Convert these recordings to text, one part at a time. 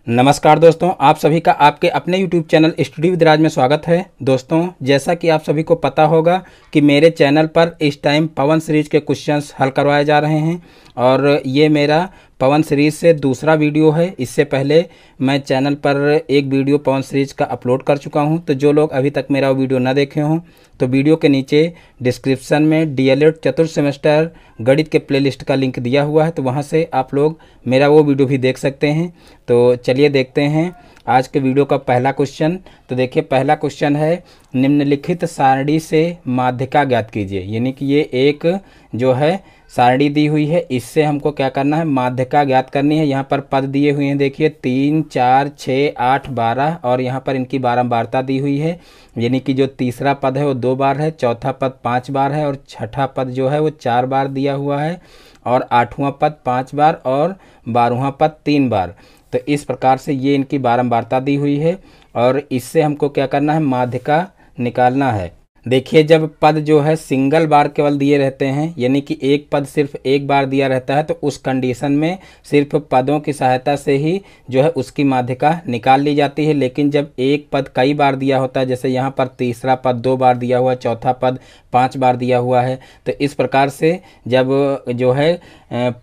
नमस्कार दोस्तों, आप सभी का आपके अपने YouTube चैनल स्टडी विद राज में स्वागत है। दोस्तों, जैसा कि आप सभी को पता होगा कि मेरे चैनल पर इस टाइम पवन सीरीज के क्वेश्चंस हल करवाए जा रहे हैं और ये मेरा पवन सीरीज से दूसरा वीडियो है। इससे पहले मैं चैनल पर एक वीडियो पवन सीरीज का अपलोड कर चुका हूं, तो जो लोग अभी तक मेरा वीडियो ना देखे हों तो वीडियो के नीचे डिस्क्रिप्शन में डीएलएड चतुर्थ सेमेस्टर गणित के प्लेलिस्ट का लिंक दिया हुआ है, तो वहां से आप लोग मेरा वो वीडियो भी देख सकते हैं। तो चलिए देखते हैं आज के वीडियो का पहला क्वेश्चन। तो देखिए, पहला क्वेश्चन है निम्नलिखित सारणी से माध्यिका ज्ञात कीजिए। यानी कि ये एक जो है सारणी दी हुई है, इससे हमको क्या करना है, माध्यिका ज्ञात करनी है। यहाँ पर पद दिए हुए हैं, देखिए 3, 4, 6, 8, 12 और यहाँ पर इनकी बारंबारता दी हुई है। यानी कि जो तीसरा पद है वो 2 बार है, चौथा पद 5 बार है और छठा पद जो है वो 4 बार दिया हुआ है और 8वां पद 5 बार और 12वां पद 3 बार। तो इस प्रकार से ये इनकी बारंबारता दी हुई है और इससे हमको क्या करना है, माध्यिका निकालना है। देखिए, जब पद जो है सिंगल बार केवल दिए रहते हैं, यानी कि एक पद सिर्फ एक बार दिया रहता है, तो उस कंडीशन में सिर्फ पदों की सहायता से ही जो है उसकी माध्यिका निकाल ली जाती है। लेकिन जब एक पद कई बार दिया होता है, जैसे यहाँ पर तीसरा पद 2 बार दिया हुआ है, चौथा पद 5 बार दिया हुआ है, तो इस प्रकार से जब जो है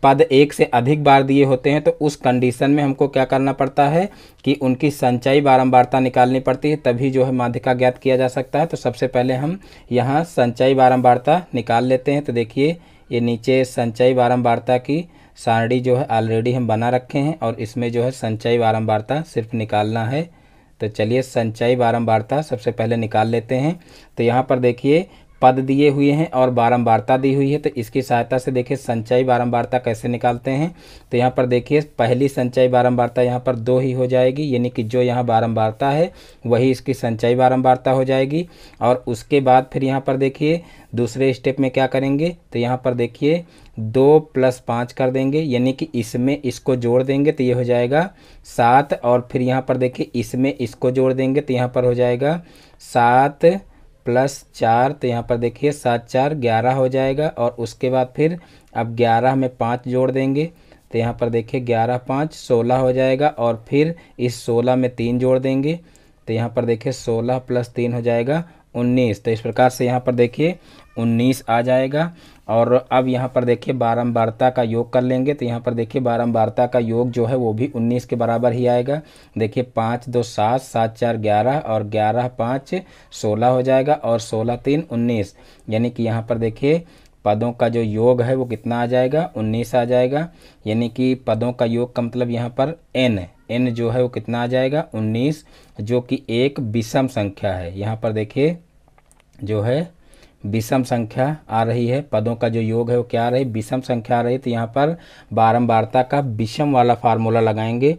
पद एक से अधिक बार दिए होते हैं तो उस कंडीशन में हमको क्या करना पड़ता है कि उनकी संचयी बारंबारता निकालनी पड़ती है, तभी जो है माध्यिका ज्ञात किया जा सकता है। तो सबसे पहले हम यहाँ संचयी बारंबारता निकाल लेते हैं। तो देखिए, ये नीचे संचयी बारंबारता की सारणी जो है ऑलरेडी हम बना रखे हैं और इसमें जो है संचयी बारंबारता सिर्फ निकालना है। तो चलिए संचयी बारंबारता सबसे पहले निकाल लेते हैं। तो यहाँ पर देखिए पद दिए हुए हैं और बारंबारता दी हुई है, तो इसकी सहायता से देखिए संचयी बारंबारता कैसे निकालते हैं। तो यहाँ पर देखिए पहली संचयी बारंबारता यहाँ पर 2 ही हो जाएगी, यानी कि जो यहाँ बारंबारता है वही इसकी संचयी बारंबारता हो जाएगी। और उसके बाद फिर यहाँ पर देखिए दूसरे स्टेप में क्या करेंगे, तो यहाँ पर देखिए 2 + 5 कर देंगे, यानी कि इसमें इसको जोड़ देंगे तो ये हो जाएगा 7 और फिर यहाँ पर देखिए इसमें इसको जोड़ देंगे तो यहाँ पर हो जाएगा 7 + 4। तो यहाँ पर देखिए 7 × 4 = 11 हो जाएगा और उसके बाद फिर अब 11 में 5 जोड़ देंगे तो यहाँ पर देखिए 11 × 5 = 16 हो जाएगा और फिर इस 16 में 3 जोड़ देंगे तो यहाँ पर देखिए 16 + 3 हो जाएगा 19। तो इस प्रकार से यहाँ पर देखिए 19 आ जाएगा। और अब यहाँ पर देखिए बारंबारता का योग कर लेंगे तो यहाँ पर देखिए बारंबारता का योग जो है वो भी 19 के बराबर ही आएगा। देखिए 5 × 2 = 7, 7 × 4 = 11 और 11 × 5 = 16 हो जाएगा और 16 × 3 = 19। यानी कि यहाँ पर देखिए पदों का जो योग है वो कितना आ जाएगा, 19 आ जाएगा। यानी कि पदों का योग का मतलब यहाँ पर n जो है वो कितना आ जाएगा, 19, जो कि एक विषम संख्या है। यहाँ पर देखिए जो है विषम संख्या आ रही है, पदों का जो योग है वो क्या आ रही है, विषम संख्या आ रही है। तो यहाँ पर बारंबारता का विषम वाला फार्मूला लगाएंगे,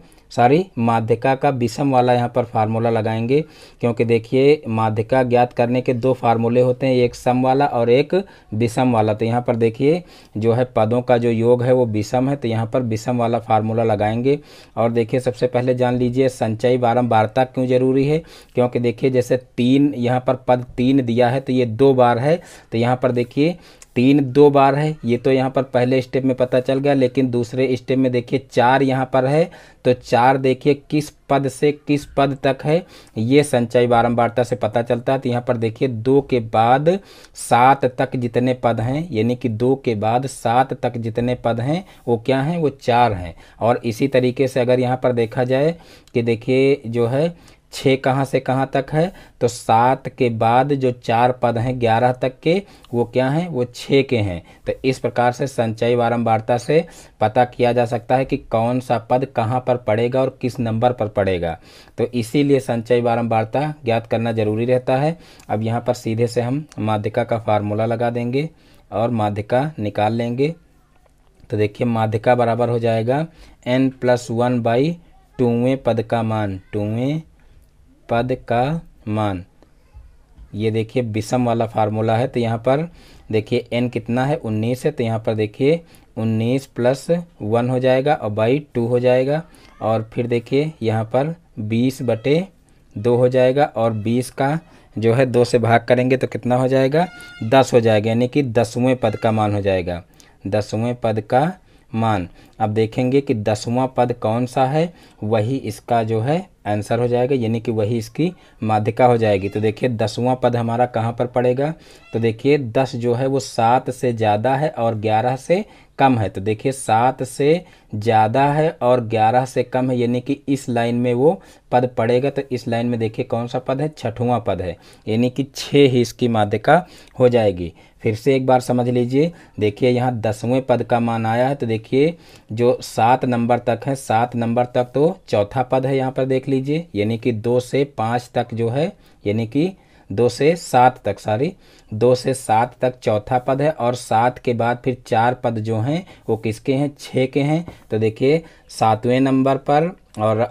माध्यिका का विषम वाला यहाँ पर फार्मूला लगाएंगे, क्योंकि देखिए माध्यिका ज्ञात करने के 2 फार्मूले होते हैं, एक सम वाला और एक विषम वाला। तो यहाँ पर देखिए जो है पदों का जो योग है वो विषम है, तो यहाँ पर विषम वाला फार्मूला लगाएंगे। और देखिए सबसे पहले जान लीजिए संचयी बारंबारता क्यों जरूरी है, क्योंकि देखिए जैसे 3 यहाँ पर पद 3 दिया है तो ये 2 बार है, तो यहाँ पर देखिए 3 2 बार है, ये तो यहाँ पर पहले स्टेप में पता चल गया। लेकिन दूसरे स्टेप में देखिए 4 यहाँ पर है, तो 4 देखिए किस पद से किस पद तक है ये संचयी बारंबारता से पता चलता है। तो यहाँ पर देखिए 2 के बाद 7 तक जितने पद हैं, यानी कि 2 के बाद 7 तक जितने पद हैं वो क्या हैं, वो 4 हैं। और इसी तरीके से अगर यहाँ पर देखा जाए कि देखिए जो है 6 कहाँ से कहाँ तक है, तो 7 के बाद जो 4 पद हैं 11 तक के वो क्या हैं, वो 6 के हैं। तो इस प्रकार से संचयी बारंबारता से पता किया जा सकता है कि कौन सा पद कहाँ पर पड़ेगा और किस नंबर पर पड़ेगा। तो इसीलिए संचयी बारंबारता ज्ञात करना जरूरी रहता है। अब यहाँ पर सीधे से हम माध्यिका का फार्मूला लगा देंगे और माध्यिका निकाल लेंगे। तो देखिए माध्यिका बराबर हो जाएगा n + 1 / 2वें पद का मान, 2वें पद का मान। ये देखिए विषम वाला फार्मूला है, तो यहाँ पर देखिए n कितना है, 19 है, तो यहाँ पर देखिए 19 + 1 हो जाएगा और /2 हो जाएगा। और फिर देखिए यहाँ पर 20/2 हो जाएगा और 20 का जो है 2 से भाग करेंगे तो कितना हो जाएगा, 10 हो जाएगा, यानी कि 10वें पद का मान हो जाएगा, 10वें पद का मान। अब देखेंगे कि 10वां पद कौन सा है, वही इसका जो है आंसर हो जाएगा, यानी कि वही इसकी माध्यिका हो जाएगी। तो देखिए 10वां पद हमारा कहाँ पर पड़ेगा, तो देखिए 10 जो है वो 7 से ज़्यादा है और 11 से कम है। तो देखिए 7 से ज़्यादा है और 11 से कम है, यानी कि इस लाइन में वो पद पड़ेगा। तो इस लाइन में देखिए कौन सा पद है, 6वां पद है, यानी कि 6 ही इसकी माध्यिका हो जाएगी। फिर से एक बार समझ लीजिए, देखिए यहाँ 10वें पद का मान आया है, तो देखिए जो 7 नंबर तक है, 7 नंबर तक तो चौथा पद है, यहाँ पर देख लीजिए, यानी कि 2 से 5 तक जो है, यानी कि 2 से 7 तक, 2 से 7 तक चौथा पद है। और 7 के बाद फिर 4 पद जो हैं वो किसके हैं, 6 के हैं। तो देखिए 7वें नंबर पर और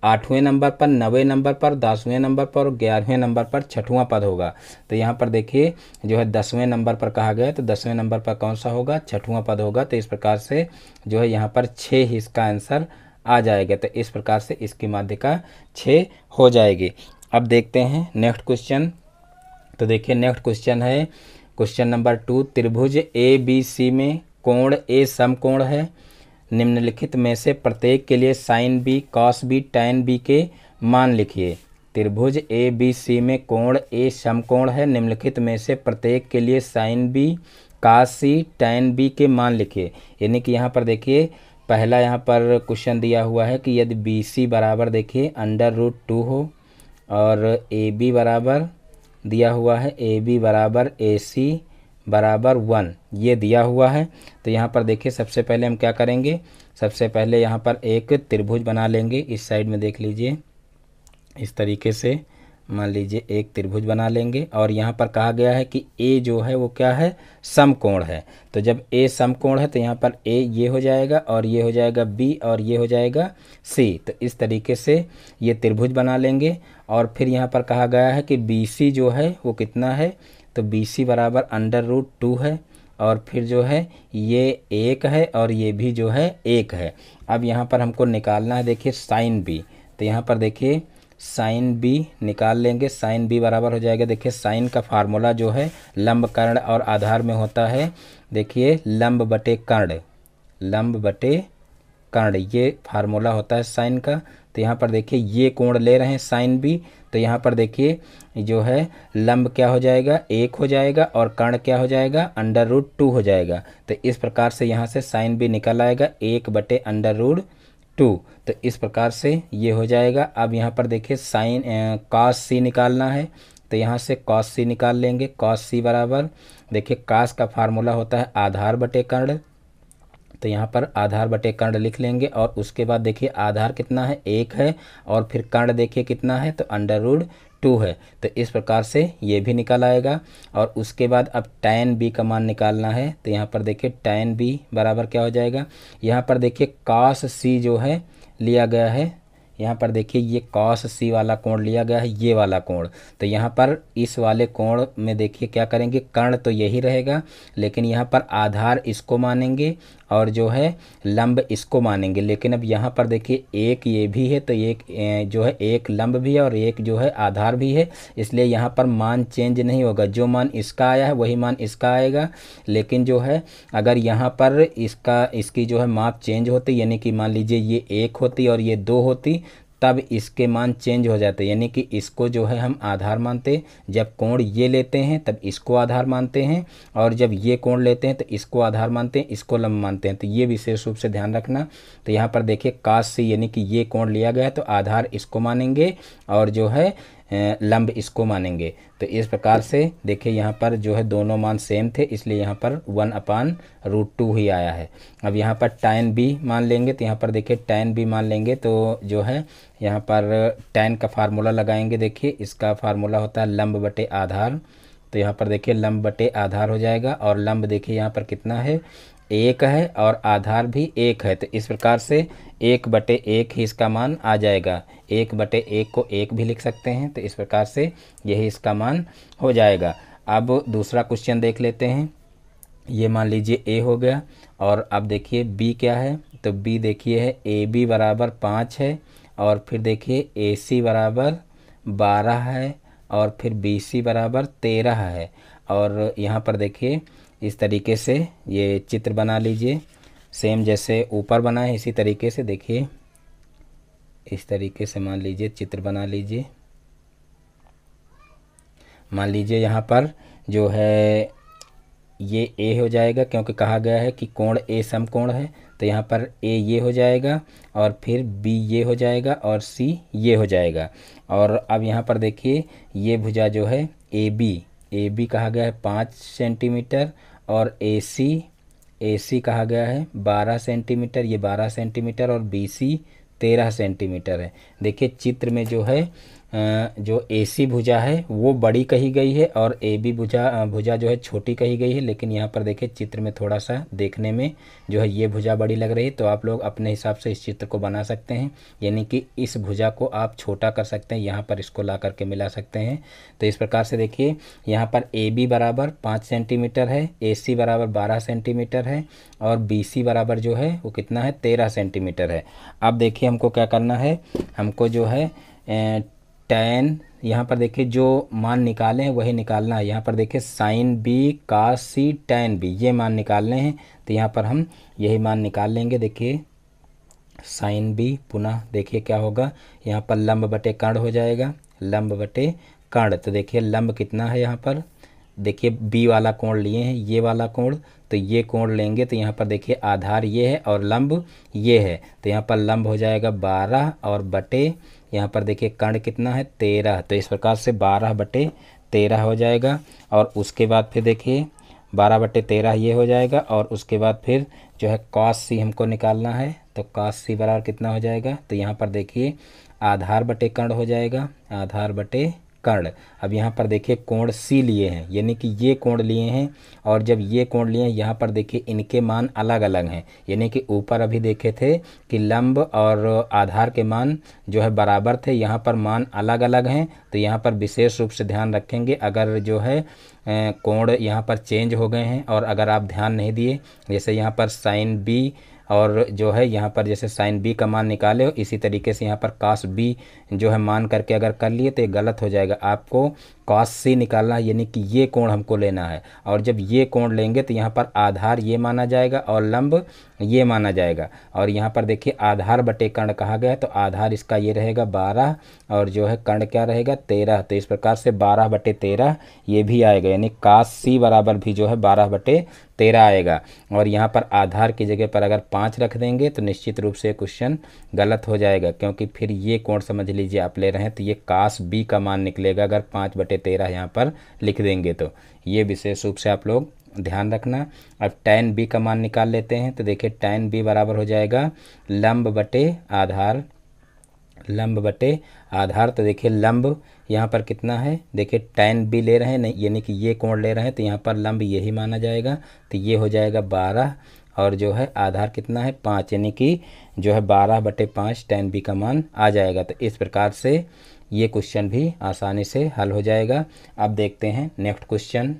8वें नंबर पर, 9वें नंबर पर, 10वें नंबर पर और 11वें नंबर पर 6वां पद होगा। तो यहाँ पर देखिए जो है 10वें नंबर पर कहा गया है, तो 10वें नंबर पर कौन सा होगा, 6वां पद होगा। तो इस प्रकार से जो है यहाँ पर 6 ही इसका आंसर आ जाएगा। तो इस प्रकार से इसकी माध्यिका 6 हो जाएगी। अब देखते हैं नेक्स्ट क्वेश्चन। तो देखिए नेक्स्ट क्वेश्चन है क्वेश्चन नंबर 2। त्रिभुज ए बी सी में कोण ए समकोण है, निम्नलिखित में से प्रत्येक के लिए sine B, cos B, tan B के मान लिखिए। त्रिभुज ए बी सी में कोण ए समकोण है, निम्नलिखित में से प्रत्येक के लिए साइन बी, कॉस सी, टैन बी के मान लिखिए। यानी कि यहाँ पर देखिए पहला यहाँ पर क्वेश्चन दिया हुआ है कि यदि बी सी बराबर देखिए √2 हो और ए बी बराबर दिया हुआ है, ए बी बराबर ए सी बराबर 1, ये दिया हुआ है। तो यहाँ पर देखिए सबसे पहले हम क्या करेंगे, सबसे पहले यहाँ पर एक त्रिभुज बना लेंगे। इस साइड में देख लीजिए, इस तरीके से मान लीजिए एक त्रिभुज बना लेंगे। और यहाँ पर कहा गया है कि ए जो है वो क्या है, समकोण है। तो जब ए समकोण है तो यहाँ पर ए ये हो जाएगा और ये हो जाएगा बी और ये हो जाएगा सी। तो इस तरीके से ये त्रिभुज बना लेंगे। और फिर यहाँ पर कहा गया है कि बी सी जो है वो कितना है, तो बी सी बराबर √2 है और फिर जो है ये 1 है और ये भी जो है 1 है। अब यहाँ पर हमको निकालना है देखिए साइन बी। तो यहाँ पर देखिए साइन बी निकाल लेंगे। साइन बी बराबर हो जाएगा, देखिए साइन का फार्मूला जो है लंब कर्ण और आधार में होता है, देखिए लंब बटे कर्ण, लंब बटे कर्ण, ये फार्मूला होता है साइन का। तो यहाँ पर देखिए ये कोण ले रहे हैं साइन बी, तो यहाँ पर देखिए जो है लंब क्या हो जाएगा, 1 हो जाएगा और कर्ण क्या हो जाएगा, √2 हो जाएगा। तो इस प्रकार से यहाँ से साइन बी निकल आएगा 1 बटे √2। तो इस प्रकार से ये हो जाएगा। अब यहाँ पर देखिए साइन कॉस सी निकालना है, तो यहाँ से कॉस सी निकाल लेंगे। कॉस सी बराबर देखिए कॉस का फार्मूला होता है आधार बटे कर्ण, तो यहाँ पर आधार बटे कर्ण लिख लेंगे। और उसके बाद देखिए आधार कितना है, 1 है और फिर कर्ण देखिए कितना है, तो √2 है। तो इस प्रकार से ये भी निकल आएगा। और उसके बाद अब टैन बी का मान निकालना है, तो यहाँ पर देखिए टैन बी बराबर क्या हो जाएगा, यहाँ पर देखिए कॉस सी जो है लिया गया है, यहाँ पर देखिए ये कॉस सी वाला कोण लिया गया है, ये वाला कोण। तो यहाँ पर इस वाले कोण में देखिए क्या करेंगे, कर्ण तो यही रहेगा लेकिन यहाँ पर आधार इसको मानेंगे और जो है लंब इसको मानेंगे। लेकिन अब यहाँ पर देखिए एक ये भी है, तो एक जो है एक लंब भी है और एक जो है आधार भी है, इसलिए यहाँ पर मान चेंज नहीं होगा। जो मान इसका आया है वही मान इसका आएगा। लेकिन जो है अगर यहाँ पर इसकी जो है माप चेंज होती, यानी कि मान लीजिए ये 1 होती और ये 2 होती, तब इसके मान चेंज हो जाते। यानी कि इसको जो है हम आधार मानते, जब कोण ये लेते हैं तब इसको आधार मानते हैं, और जब ये कोण लेते हैं तो इसको आधार मानते हैं, इसको लंब मानते हैं। तो ये विशेष रूप से ध्यान रखना। तो यहाँ पर देखिए कॉस सी यानी कि ये कोण लिया गया है, तो आधार इसको मानेंगे और जो है लंब इसको मानेंगे। तो इस प्रकार से देखिए यहाँ पर जो है दोनों मान सेम थे, इसलिए यहाँ पर 1/√2 ही आया है। अब यहाँ पर टैन बी मान लेंगे, तो यहाँ पर देखिए टैन बी मान लेंगे तो जो है यहाँ पर टैन का फार्मूला लगाएंगे। देखिए इसका फार्मूला होता है लंब बटे आधार, तो यहाँ पर देखिए लंब बटे आधार हो जाएगा। और लंब देखिए यहाँ पर कितना है, 1 है और आधार भी 1 है। तो इस प्रकार से 1/1 ही इसका मान आ जाएगा। 1/1 को 1 भी लिख सकते हैं। तो इस प्रकार से यही इसका मान हो जाएगा। अब दूसरा क्वेश्चन देख लेते हैं। ये मान लीजिए ए हो गया और अब देखिए बी क्या है, तो बी देखिए है ए बी बराबर 5 है और फिर देखिए ए सी बराबर 12 है और फिर बी सी बराबर 13 है। और यहाँ पर देखिए इस तरीके से ये चित्र बना लीजिए। सेम जैसे ऊपर बना है इसी तरीके से देखिए, इस तरीके से मान लीजिए चित्र बना लीजिए। मान लीजिए यहाँ पर जो है ये ए हो जाएगा, क्योंकि कहा गया है कि कोण ए समकोण है, तो यहाँ पर ए ये हो जाएगा और फिर बी ये हो जाएगा और सी ये हो जाएगा। और अब यहाँ पर देखिए ये भुजा जो है ए बी कहा गया है 5 सेंटीमीटर और ए सी कहा गया है 12 सेंटीमीटर, ये 12 सेंटीमीटर और बी सी 13 सेंटीमीटर है। देखिए चित्र में जो है जो AC भुजा है वो बड़ी कही गई है और AB भुजा जो है छोटी कही गई है, लेकिन यहाँ पर देखिए चित्र में थोड़ा सा देखने में जो है ये भुजा बड़ी लग रही है। तो आप लोग अपने हिसाब से इस चित्र को बना सकते हैं, यानी कि इस भुजा को आप छोटा कर सकते हैं, यहाँ पर इसको ला करके मिला सकते हैं। तो इस प्रकार से देखिए यहाँ पर AB बराबर 5 सेंटीमीटर है, AC बराबर 12 सेंटीमीटर है और BC बराबर जो है वो कितना है 13 सेंटीमीटर है। अब देखिए हमको क्या करना है, हमको जो है tan, यहाँ पर देखिए जो मान निकाले हैं वही निकालना है। यहाँ पर देखिए साइन बी कास सी tan बी, ये मान निकालने हैं, तो यहाँ पर हम यही मान निकाल लेंगे। देखिए साइन बी, पुनः देखिए क्या होगा, यहाँ पर लंब बटे कर्ण हो जाएगा, लंब बटे कर्ण। तो देखिए लंब कितना है यहाँ पर, देखिए बी वाला कोण लिए हैं, ये वाला कोण, तो ये कोण लेंगे तो यहाँ पर देखिए आधार ये है और लंब ये है, तो यहाँ पर लंब हो जाएगा 12 और बटे यहाँ पर देखिए कर्ण कितना है 13। तो इस प्रकार से 12 बटे 13 हो जाएगा। और उसके बाद फिर देखिए 12 बटे 13 ये हो जाएगा और उसके बाद फिर जो है कॉस सी हमको निकालना है, तो कॉस सी बराबर कितना हो जाएगा, तो यहाँ पर देखिए आधार बटे कर्ण हो जाएगा, आधार बटे कर्ण। अब यहाँ पर देखिए कोण सी लिए हैं, यानी कि ये कोण लिए हैं, और जब ये कोण लिए हैं यहाँ पर देखिए इनके मान अलग अलग हैं, यानी कि ऊपर अभी देखे थे कि लंब और आधार के मान जो है बराबर थे, यहाँ पर मान अलग अलग हैं। तो यहाँ पर विशेष रूप से ध्यान रखेंगे, अगर जो है कोण यहाँ पर चेंज हो गए हैं और अगर आप ध्यान नहीं दिए, जैसे यहाँ पर साइन बी और जो है यहाँ पर जैसे साइन बी का मान निकाले हो, इसी तरीके से यहाँ पर कॉस बी जो है मान करके अगर कर लिए तो ये गलत हो जाएगा। आपको कॉस सी निकालना है, यानी कि ये कोण हमको लेना है, और जब ये कोण लेंगे तो यहाँ पर आधार ये माना जाएगा और लंब ये माना जाएगा। और यहाँ पर देखिए आधार बटे कर्ण कहा गया है, तो आधार इसका ये रहेगा 12 और जो है कर्ण क्या रहेगा 13। तो इस प्रकार से 12 बटे 13 ये भी आएगा, यानी कॉस सी बराबर भी जो है 12 बटे 13 आएगा। और यहाँ पर आधार की जगह पर अगर 5 रख देंगे तो निश्चित रूप से क्वेश्चन गलत हो जाएगा, क्योंकि फिर ये कोण समझ लीजिए आप ले रहे हैं तो ये कॉस बी का मान निकलेगा अगर 5 बटे 13 यहाँ पर लिख देंगे तो। ये विशेष रूप से आप लोग ध्यान रखना। अब tan b का मान निकाल लेते हैं, तो देखिए tan b बराबर हो जाएगा लंब बटे आधार, लंब बटे आधार। तो देखिए लंब यहाँ पर कितना है, देखिए tan b ले रहे हैं नहीं, यानी कि ये कोण ले रहे हैं, तो यहाँ पर लंब यही माना जाएगा, तो ये हो जाएगा 12 और जो है आधार कितना है 5, यानी कि जो है 12 बटे 5 tan b का मान आ जाएगा। तो इस प्रकार से ये क्वेश्चन भी आसानी से हल हो जाएगा। अब देखते हैं नेक्स्ट क्वेश्चन।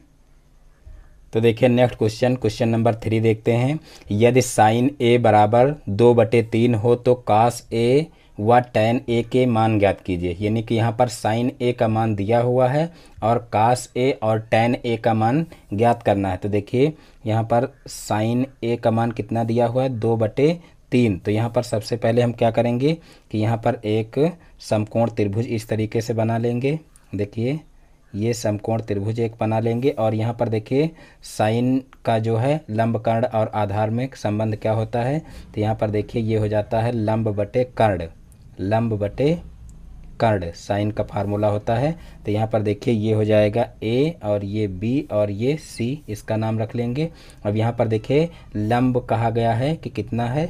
तो देखिए नेक्स्ट क्वेश्चन, क्वेश्चन नंबर 3 देखते हैं। यदि साइन ए बराबर 2/3 हो तो कास ए व tan ए के मान ज्ञात कीजिए। यानी कि यहाँ पर साइन ए का मान दिया हुआ है और कास ए और tan ए का मान ज्ञात करना है। तो देखिए यहाँ पर साइन ए का मान कितना दिया हुआ है 2/3। तो यहाँ पर सबसे पहले हम क्या करेंगे कि यहाँ पर एक समकोण त्रिभुज इस तरीके से बना लेंगे। देखिए ये समकोण त्रिभुज एक बना लेंगे और यहाँ पर देखिए साइन का जो है लंब कर्ण और आधार में संबंध क्या होता है, तो यहाँ पर देखिए ये हो जाता है लंब बटे कर्ण, लंब बटे कर्ण साइन का फार्मूला होता है। तो यहाँ पर देखिए ये हो जाएगा ए और ये बी और ये सी, इसका नाम रख लेंगे। अब यहाँ पर देखिए लंब कहा गया है कि कितना है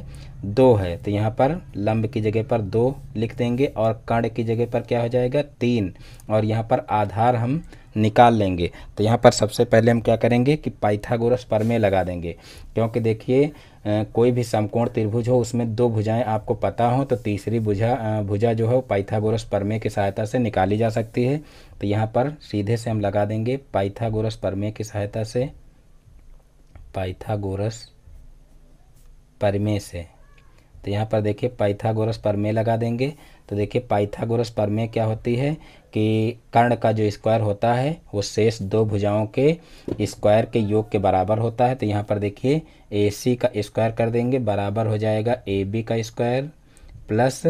2 है, तो यहाँ पर लंब की जगह पर 2 लिख देंगे और कर्ण की जगह पर क्या हो जाएगा 3, और यहाँ पर आधार हम निकाल लेंगे। तो यहाँ पर सबसे पहले हम क्या करेंगे कि पाइथागोरस प्रमेय लगा देंगे, क्योंकि देखिए कोई भी समकोण त्रिभुज हो उसमें 2 भुजाएं आपको पता हो तो तीसरी भुजा जो है पाइथागोरस प्रमेय की सहायता से निकाली जा सकती है। तो यहाँ पर सीधे से हम लगा देंगे पाइथागोरस प्रमेय की सहायता से, पाइथागोरस प्रमेय से। तो यहाँ पर देखिए पाइथागोरस प्रमेय लगा देंगे। तो देखिए पाइथागोरस प्रमेय क्या होती है कि कर्ण का जो स्क्वायर होता है वो शेष दो भुजाओं के स्क्वायर के योग के बराबर होता है। तो यहाँ पर देखिए AC का स्क्वायर कर देंगे, बराबर हो जाएगा AB का स्क्वायर प्लस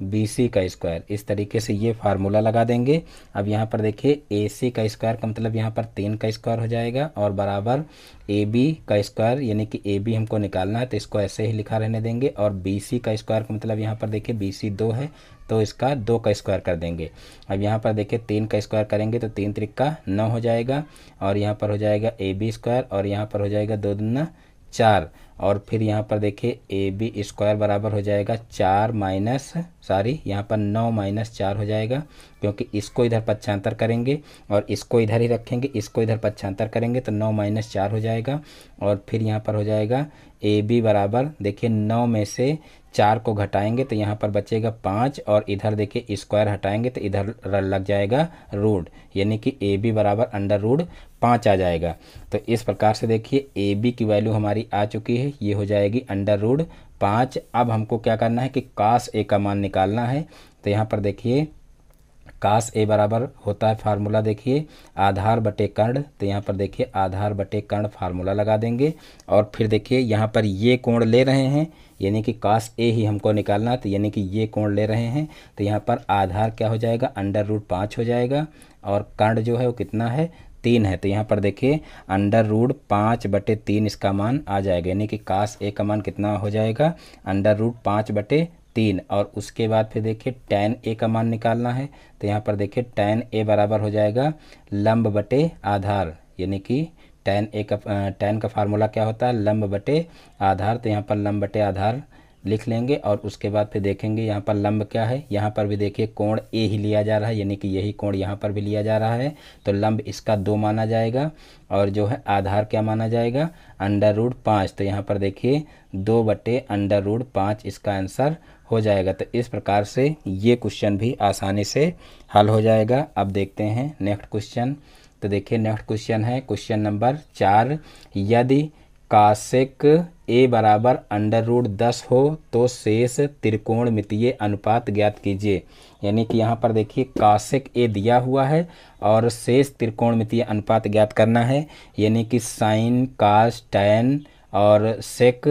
BC का स्क्वायर। इस तरीके से ये फार्मूला लगा देंगे। अब यहाँ पर देखिए AC का स्क्वायर का मतलब यहाँ पर 3 का स्क्वायर हो जाएगा और बराबर AB का स्क्वायर, यानी कि AB हमको निकालना है तो इसको ऐसे ही लिखा रहने देंगे। और BC का स्क्वायर का मतलब यहाँ पर देखिए BC 2 है तो इसका 2 का स्क्वायर कर देंगे। अब यहाँ पर देखिए 3 का स्क्वायर करेंगे तो 3 त्रिका 9 हो जाएगा और यहाँ पर हो जाएगा AB स्क्वायर और यहाँ पर हो जाएगा 2 दूना 4 और फिर यहाँ पर देखिए AB स्क्वायर बराबर हो जाएगा 4 माइनस यहाँ पर 9 माइनस 4 हो जाएगा, क्योंकि इसको इधर पक्षांतर करेंगे और इसको इधर ही रखेंगे, इसको इधर पक्षांतर करेंगे तो 9 माइनस 4 हो जाएगा। और फिर यहाँ पर हो जाएगा AB बराबर देखिए 9 में से 4 को घटाएंगे तो यहाँ पर बचेगा 5 और इधर देखिए स्क्वायर हटाएंगे तो इधर लग जाएगा रूट, यानी कि AB बराबर अंडर रूट 5 आ जाएगा। तो इस प्रकार से देखिए AB की वैल्यू हमारी आ चुकी है, ये हो जाएगी अंडर रूट 5। अब हमको क्या करना है कि कास A का मान निकालना है। तो यहाँ पर देखिए कास A बराबर होता है फार्मूला देखिए आधार बटे कर्ण। तो यहाँ पर देखिए आधार बटे कर्ण फार्मूला लगा देंगे और फिर देखिए यहाँ पर ये कोण ले रहे हैं, यानी कि कास A ही हमको निकालना है, तो यानी कि ये कोण ले रहे हैं। तो यहाँ पर आधार क्या हो जाएगा अंडर रूट 5 हो जाएगा और कर्ण जो है वो कितना है 3 है। तो यहाँ पर देखिए अंडर रूट 5 बटे 3 इसका मान आ जाएगा, यानी कि कास A का मान कितना हो जाएगा अंडर रूट 5 बटे 3। और उसके बाद फिर देखिए tan A का मान निकालना है। तो यहाँ पर देखिए tan A बराबर हो जाएगा लंब बटे आधार, यानी कि tan का फार्मूला क्या होता है लंब बटे आधार। तो यहाँ पर लंब बटे आधार लिख लेंगे और उसके बाद फिर देखेंगे यहाँ पर लंब क्या है, यहाँ पर भी देखिए कोण A ही लिया जा रहा है, यानी कि यही कोण यहाँ पर भी लिया जा रहा है। तो लंब इसका 2 माना जाएगा और जो है आधार क्या माना जाएगा अंडर रूट 5। तो यहाँ पर देखिए 2 बटे अंडर रूट 5 इसका आंसर हो जाएगा। तो इस प्रकार से ये क्वेश्चन भी आसानी से हल हो जाएगा। अब देखते हैं नेक्स्ट क्वेश्चन। तो देखिए नेक्स्ट क्वेश्चन है क्वेश्चन नंबर 4। यदि कासेक A बराबर अंडर रूट 10 हो तो शेष त्रिकोणमितीय अनुपात ज्ञात कीजिए। यानी कि यहाँ पर देखिए कासेक A दिया हुआ है और शेष त्रिकोणमितीय अनुपात ज्ञात करना है, यानी कि साइन कास टैन और सेक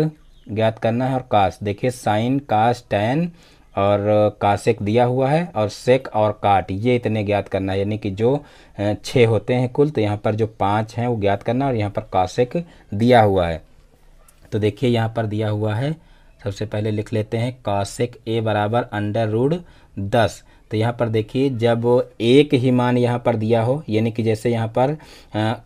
ज्ञात करना है। और कास देखिए साइन कास टैन और कासेक दिया हुआ है और सेक और काट ये इतने ज्ञात करना है, यानी कि जो 6 होते हैं कुल। तो यहाँ पर जो 5 हैं वो ज्ञात करना है और यहाँ पर कासेक दिया हुआ है। तो देखिए यहाँ पर दिया हुआ है, सबसे पहले लिख लेते हैं कासेक A बराबर अंडर रूट 10। तो यहाँ पर देखिए जब एक ही मान यहाँ पर दिया हो, यानी कि जैसे यहाँ पर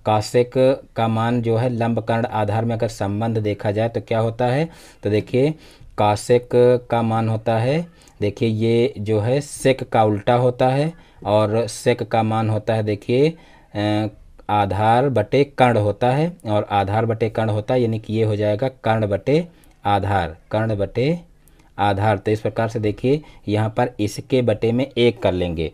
कासेक का मान जो है लंब कर्ण आधार में अगर संबंध देखा जाए तो क्या होता है, तो देखिए कासेक का मान होता है देखिए ये जो है सेक का उल्टा होता है और सेक का मान होता है देखिए आधार बटे कर्ण होता है और आधार बटे कर्ण होता है, यानी कि ये हो जाएगा कर्ण बटे आधार, कर्ण बटे आधार। तो इस प्रकार से देखिए यहाँ पर इसके बटे में 1 कर लेंगे।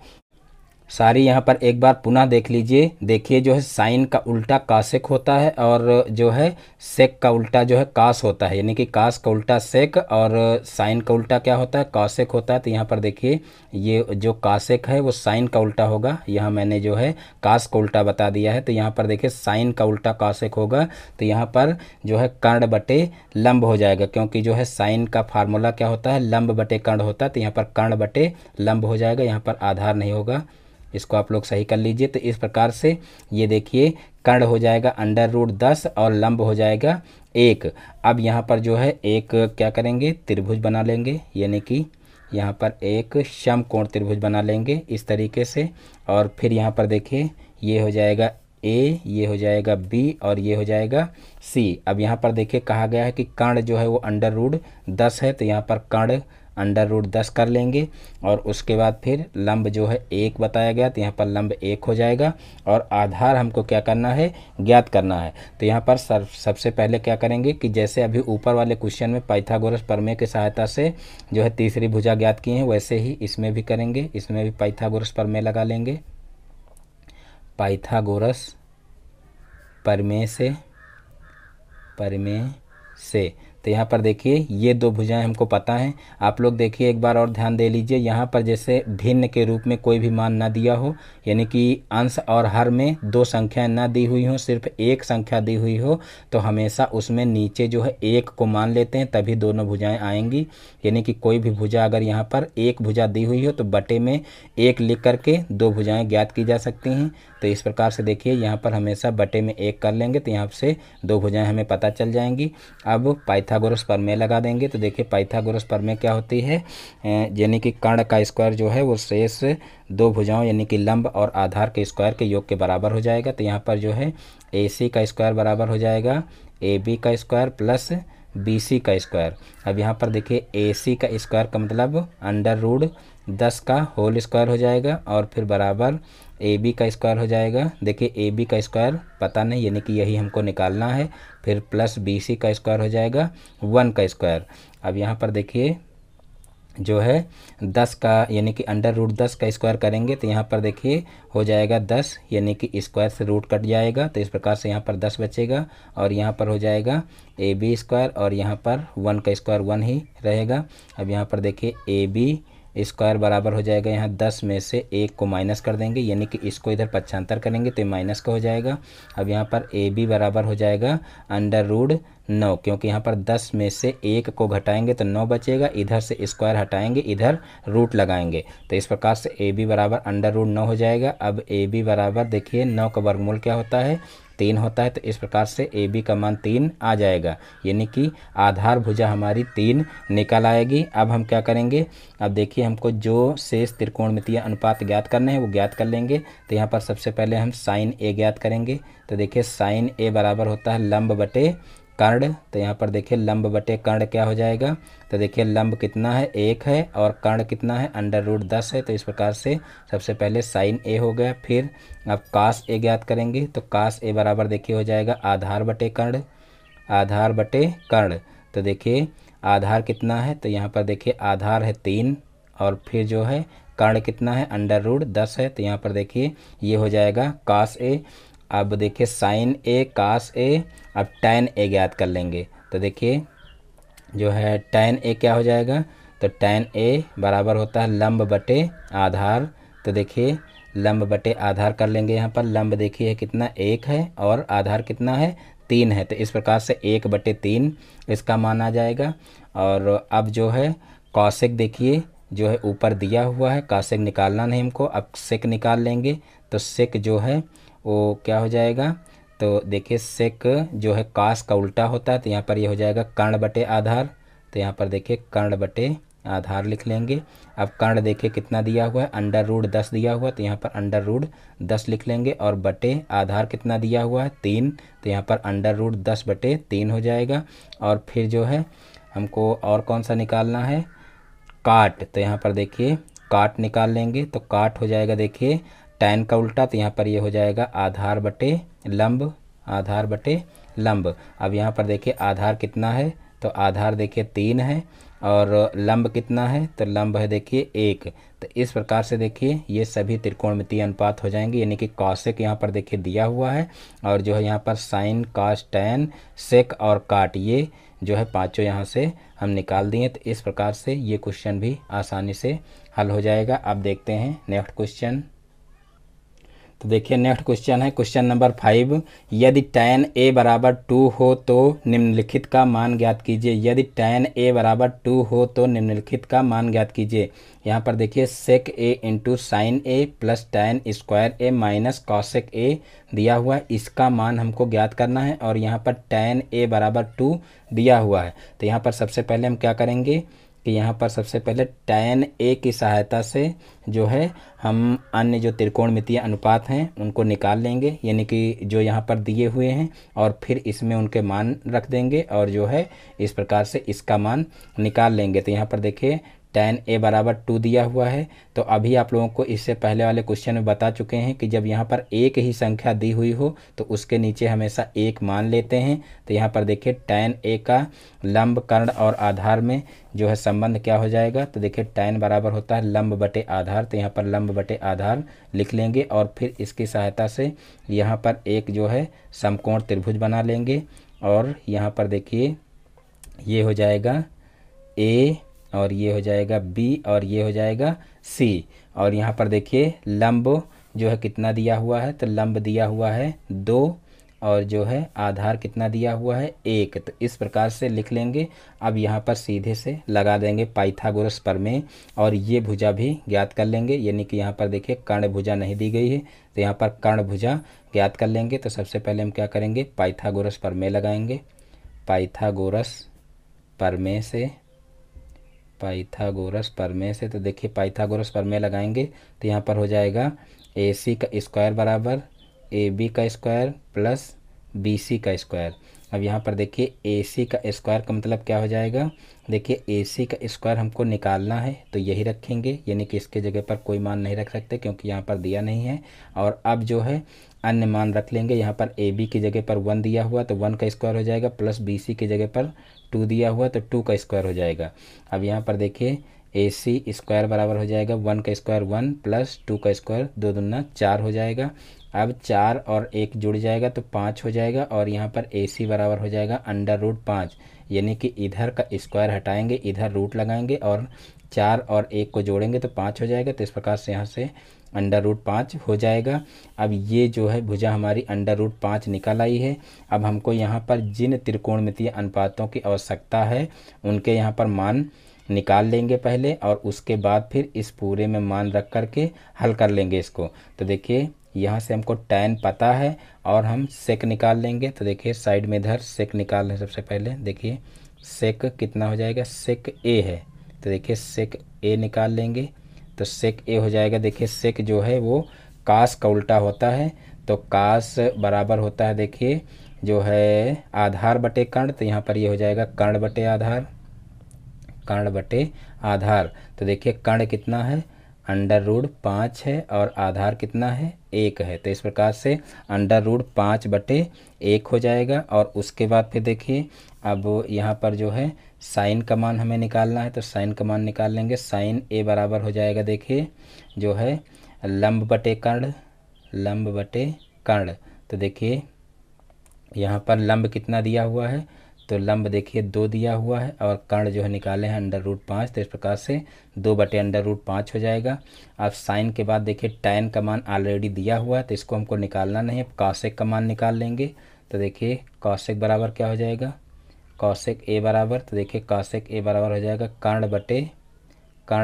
सारी यहाँ पर एक बार पुनः देख लीजिए। देखिए जो है साइन का उल्टा कासेक होता है और जो है सेक का उल्टा जो है कास होता है, यानी कि कास का उल्टा सेक और साइन का उल्टा क्या होता है कासेक होता है। तो यहाँ पर देखिए ये जो कासेक है वो साइन का उल्टा होगा, यहाँ मैंने जो है कास का उल्टा बता दिया है। तो यहाँ पर देखिए साइन का उल्टा कासेक होगा, तो यहाँ पर जो है कर्ण बटे लंब हो जाएगा, क्योंकि जो है साइन का फार्मूला क्या होता है लंब बटे कर्ण होता है। तो यहाँ पर कर्ण बटे लंब हो जाएगा, यहाँ पर आधार नहीं होगा, इसको आप लोग सही कर लीजिए। तो इस प्रकार से ये देखिए कर्ण हो जाएगा अंडर रूट 10 और लंब हो जाएगा 1। अब यहाँ पर जो है एक क्या करेंगे त्रिभुज बना लेंगे, यानी कि यहाँ पर एक समकोण त्रिभुज बना लेंगे इस तरीके से। और फिर यहाँ पर देखिए ये हो जाएगा A, ये हो जाएगा B और ये हो जाएगा C। अब यहाँ पर देखिए कहा गया है कि कर्ण जो है वो अंडर रूट 10 है, तो यहाँ पर कर्ण अंडर रूट 10 कर लेंगे और उसके बाद फिर लंब जो है 1 बताया गया, तो यहाँ पर लंब 1 हो जाएगा और आधार हमको क्या करना है ज्ञात करना है। तो यहाँ पर सबसे पहले क्या करेंगे कि जैसे अभी ऊपर वाले क्वेश्चन में पाइथागोरस प्रमेय की सहायता से जो है तीसरी भुजा ज्ञात की है, वैसे ही इसमें भी करेंगे। इसमें भी पाइथागोरस प्रमेय लगा लेंगे। पाइथागोरस प्रमेय से तो यहाँ पर देखिए ये दो भुजाएं हमको पता हैं। आप लोग देखिए एक बार और ध्यान दे लीजिए, यहाँ पर जैसे भिन्न के रूप में कोई भी मान ना दिया हो, यानी कि अंश और हर में दो संख्याएं ना दी हुई हो, सिर्फ एक संख्या दी हुई हो, तो हमेशा उसमें नीचे जो है एक को मान लेते हैं, तभी दोनों भुजाएं आएंगी। यानी कि कोई भी भुजा अगर यहाँ पर एक भुजा दी हुई हो तो बटे में एक लिख करके दो भुजाएं ज्ञात की जा सकती हैं। तो इस प्रकार से देखिए यहाँ पर हमेशा बटे में एक कर लेंगे तो यहाँ से दो भुजाएं हमें पता चल जाएंगी। अब पाइथागोरस प्रमेय लगा देंगे। तो देखिए पाइथागोरस प्रमेय क्या होती है, यानी कि कर्ण का स्क्वायर जो है वो शेष दो भुजाओं यानी कि लंब और आधार के स्क्वायर के योग के बराबर हो जाएगा। तो यहाँ पर जो है AC का स्क्वायर बराबर हो जाएगा AB का स्क्वायर प्लस BC का स्क्वायर। अब यहाँ पर देखिए AC का स्क्वायर का मतलब √10 का होल स्क्वायर हो जाएगा और फिर बराबर AB का स्क्वायर हो जाएगा। देखिए AB का स्क्वायर पता नहीं, यानी कि यही हमको निकालना है। फिर प्लस BC का स्क्वायर हो जाएगा 1 का स्क्वायर। अब यहाँ पर देखिए जो है 10 का यानी कि √10 का स्क्वायर करेंगे तो यहाँ पर देखिए हो जाएगा 10, यानी कि स्क्वायर से रूट कट जाएगा। तो इस प्रकार से यहाँ पर 10 बचेगा और यहाँ पर हो जाएगा AB स्क्वायर और यहाँ पर 1 का स्क्वायर 1 ही रहेगा। अब यहाँ पर देखिए AB स्क्वायर बराबर हो जाएगा, यहाँ 10 में से 1 को माइनस कर देंगे, यानी कि इसको इधर पक्षांतर करेंगे तो माइनस का हो जाएगा। अब यहाँ पर AB बराबर हो जाएगा √9, क्योंकि यहाँ पर 10 में से 1 को घटाएंगे तो 9 बचेगा, इधर से स्क्वायर हटाएंगे, इधर रूट लगाएंगे। तो इस प्रकार से AB बराबर √9 हो जाएगा। अब AB बराबर देखिए 9 का वर्गमूल क्या होता है, 3 होता है। तो इस प्रकार से AB का मान 3 आ जाएगा, यानी कि आधार भुजा हमारी 3 निकल आएगी। अब हम क्या करेंगे, अब देखिए हमको जो शेष त्रिकोणमितीय अनुपात ज्ञात करने हैं वो ज्ञात कर लेंगे। तो यहाँ पर सबसे पहले हम साइन A ज्ञात करेंगे। तो देखिए साइन A बराबर होता है लंब बटे कर्ण। तो यहाँ पर देखिए लंब बटे कर्ण क्या हो जाएगा, तो देखिए लंब कितना है 1 है और कर्ण कितना है √10 है। तो इस प्रकार से सबसे पहले साइन A हो गया। फिर अब कास A ज्ञात करेंगे। तो कास A बराबर देखिए हो जाएगा आधार बटे कर्ण, आधार बटे कर्ण। तो देखिए आधार कितना है, तो यहाँ पर देखिए आधार है 3 और फिर जो है कर्ण कितना है √10 है। तो यहाँ पर देखिए ये हो जाएगा कास A। अब देखिए साइन A कास A, अब टैन A ज्ञात कर लेंगे। तो देखिए जो है टैन A क्या हो जाएगा, तो टैन A बराबर होता है लंब बटे आधार। तो देखिए लंब बटे आधार कर लेंगे। यहाँ पर लंब देखिए कितना 1 है और आधार कितना है 3 है। तो इस प्रकार से 1/3 इसका मान आ जाएगा। और अब जो है कौशिक देखिए जो है ऊपर दिया हुआ है, कौशिक निकालना नहीं हमको, अब सेक निकाल लेंगे। तो सेक जो है वो क्या हो जाएगा, तो देखिए सेक जो है कास का उल्टा होता है। तो यहाँ पर ये हो जाएगा कर्ण बटे आधार। तो यहाँ पर देखिए कर्ण बटे आधार लिख लेंगे। अब कर्ण देखिए कितना दिया हुआ है √10 दिया हुआ, तो यहाँ पर √10 लिख लेंगे और बटे आधार कितना दिया हुआ है 3। तो यहाँ पर √10/3 हो जाएगा। और फिर जो है हमको और कौन सा निकालना है, काट। तो यहाँ पर देखिए काट निकाल लेंगे। तो काट हो जाएगा देखिए टैन का उल्टा। तो यहाँ पर ये हो जाएगा आधार बटे लंब, आधार बटे लंब। अब यहाँ पर देखिए आधार कितना है, तो आधार देखिए 3 है और लंब कितना है, तो लंब है देखिए 1। तो इस प्रकार से देखिए ये सभी त्रिकोणमितीय अनुपात हो जाएंगे, यानी कि कौशिक यहाँ पर देखिए दिया हुआ है और जो है यहाँ पर साइन कास टैन सेक और काट, ये जो है पांचों यहाँ से हम निकाल दिए। तो इस प्रकार से ये क्वेश्चन भी आसानी से हल हो जाएगा। अब देखते हैं नेक्स्ट क्वेश्चन। तो देखिए नेक्स्ट क्वेश्चन है क्वेश्चन नंबर 5। यदि tan A बराबर 2 हो तो निम्नलिखित का मान ज्ञात कीजिए। यदि tan A बराबर 2 हो तो निम्नलिखित का मान ज्ञात कीजिए। यहाँ पर देखिए sec A into sine A plus tan square A minus cosec A दिया हुआ है, इसका मान हमको ज्ञात करना है। और यहाँ पर tan A बराबर 2 दिया हुआ है। तो यहाँ पर सबसे पहले हम क्या करेंगे कि यहाँ पर सबसे पहले tan A की सहायता से जो है हम अन्य जो त्रिकोणमितीय अनुपात हैं उनको निकाल लेंगे, यानी कि जो यहाँ पर दिए हुए हैं, और फिर इसमें उनके मान रख देंगे और जो है इस प्रकार से इसका मान निकाल लेंगे। तो यहाँ पर देखिए tan A बराबर 2 दिया हुआ है। तो अभी आप लोगों को इससे पहले वाले क्वेश्चन में बता चुके हैं कि जब यहाँ पर एक ही संख्या दी हुई हो तो उसके नीचे हमेशा एक मान लेते हैं। तो यहाँ पर देखिए tan A का लंब कर्ण और आधार में जो है संबंध क्या हो जाएगा, तो देखिए tan बराबर होता है लंब बटे आधार। तो यहाँ पर लंब बटे आधार लिख लेंगे और फिर इसकी सहायता से यहाँ पर एक जो है समकोण त्रिभुज बना लेंगे। और यहाँ पर देखिए ये हो जाएगा ए, और ये हो जाएगा बी, और ये हो जाएगा सी। और यहाँ पर देखिए लंब जो है कितना दिया हुआ है, तो लंब दिया हुआ है 2, और जो है आधार कितना दिया हुआ है 1। तो इस प्रकार से लिख लेंगे। अब यहाँ पर सीधे से लगा देंगे पाइथागोरस प्रमेय, और ये भुजा भी ज्ञात कर लेंगे। यानी कि यहाँ पर देखिए कर्ण भुजा नहीं दी गई है, तो यहाँ पर कर्ण भुजा ज्ञात कर लेंगे। तो सबसे पहले हम क्या करेंगे, पाइथागोरस प्रमेय लगाएंगे। पाइथागोरस प्रमेय से, पाइथागोरस प्रमेय से, तो देखिए पाइथागोरस प्रमेय लगाएंगे तो यहाँ पर हो जाएगा ए सी का स्क्वायर बराबर ए बी का स्क्वायर प्लस बी सी का स्क्वायर। अब यहाँ पर देखिए ए सी का स्क्वायर का मतलब क्या हो जाएगा, देखिए ए सी का स्क्वायर हमको निकालना है तो यही रखेंगे, यानी कि इसके जगह पर कोई मान नहीं रख सकते क्योंकि यहाँ पर दिया नहीं है। और अब जो है अन्य मान रख लेंगे। यहाँ पर ए बी की जगह पर 1 दिया हुआ तो 1 का स्क्वायर हो जाएगा, प्लस बी सी की जगह पर 2 दिया हुआ तो 2 का स्क्वायर हो जाएगा। अब यहाँ पर देखिए ए सी स्क्वायर बराबर हो जाएगा 1 का स्क्वायर 1 प्लस 2 का स्क्वायर 2 दूना 4 हो जाएगा। अब 4 और 1 जुड़ जाएगा तो 5 हो जाएगा, और यहाँ पर ए सी बराबर हो जाएगा √5, यानी कि इधर का स्क्वायर हटाएंगे, इधर रूट लगाएंगे और 4 और 1 को जोड़ेंगे तो 5 हो जाएगा। तो इस प्रकार से यहाँ से √5 हो जाएगा। अब ये जो है भुजा हमारी √5 निकल आई है। अब हमको यहाँ पर जिन त्रिकोणमितीय अनुपातों की आवश्यकता है उनके यहाँ पर मान निकाल लेंगे पहले, और उसके बाद फिर इस पूरे में मान रख करके हल कर लेंगे इसको। तो देखिए यहाँ से हमको tan पता है और हम सेक निकाल लेंगे। तो देखिए साइड में इधर सेक निकाल लें। सबसे पहले देखिए सेक कितना हो जाएगा, सेक ए है, तो देखिए सेक ए निकाल लेंगे। तो सेक ए हो जाएगा, देखिए सेक जो है वो कास का उल्टा होता है, तो कास बराबर होता है देखिए जो है आधार बटे कर्ण। तो यहाँ पर ये हो जाएगा कर्ण बटे आधार, कर्ण बटे आधार। तो देखिए कर्ण कितना है, √5 है, और आधार कितना है 1 है। तो इस प्रकार से √5 बटे 1 हो जाएगा। और उसके बाद फिर देखिए अब यहाँ पर जो है साइन का मान हमें निकालना है, तो साइन का मान निकाल लेंगे। साइन ए बराबर हो जाएगा देखिए जो है लंब बटे कर्ण, लंब बटे कर्ण। तो देखिए यहाँ पर लंब कितना दिया हुआ है, तो लंब देखिए 2 दिया हुआ है, और कर्ण जो है निकाले हैं √5। तो इस प्रकार से 2 बटे √5 हो जाएगा। अब साइन के बाद देखिए tan का मान ऑलरेडी दिया हुआ है तो इसको हमको निकालना नहीं है, कॉसेक का मान निकाल लेंगे। तो देखिए कॉसेक बराबर क्या हो जाएगा, कॉसेक ए बराबर, तो देखिए कॉसेक ए बराबर हो जाएगा कर्ण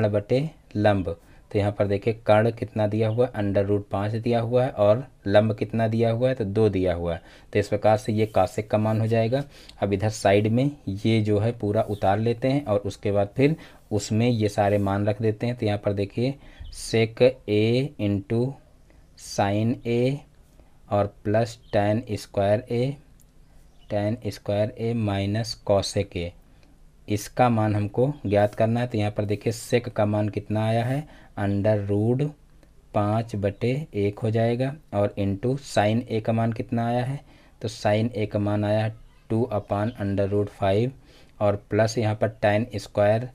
बटे लंब। तो यहाँ पर देखिए कर्ण कितना दिया हुआ है, √5 दिया हुआ है, और लंब कितना दिया हुआ है, तो 2 दिया हुआ है। तो इस प्रकार से ये कॉसेक का मान हो जाएगा। अब इधर साइड में ये जो है पूरा उतार लेते हैं, और उसके बाद फिर उसमें ये सारे मान रख देते हैं। तो यहाँ पर देखिए सेक ए इंटू साइन ए और प्लस tan स्क्वायर ए माइनस कॉसेक ए, इसका मान हमको ज्ञात करना है। तो यहाँ पर देखिए सेक का मान कितना आया है, √5 बटे 1 हो जाएगा, और इंटू साइन ए का मान कितना आया है, तो साइन ए का मान आया है 2/√5, और प्लस यहाँ पर tan स्क्वायर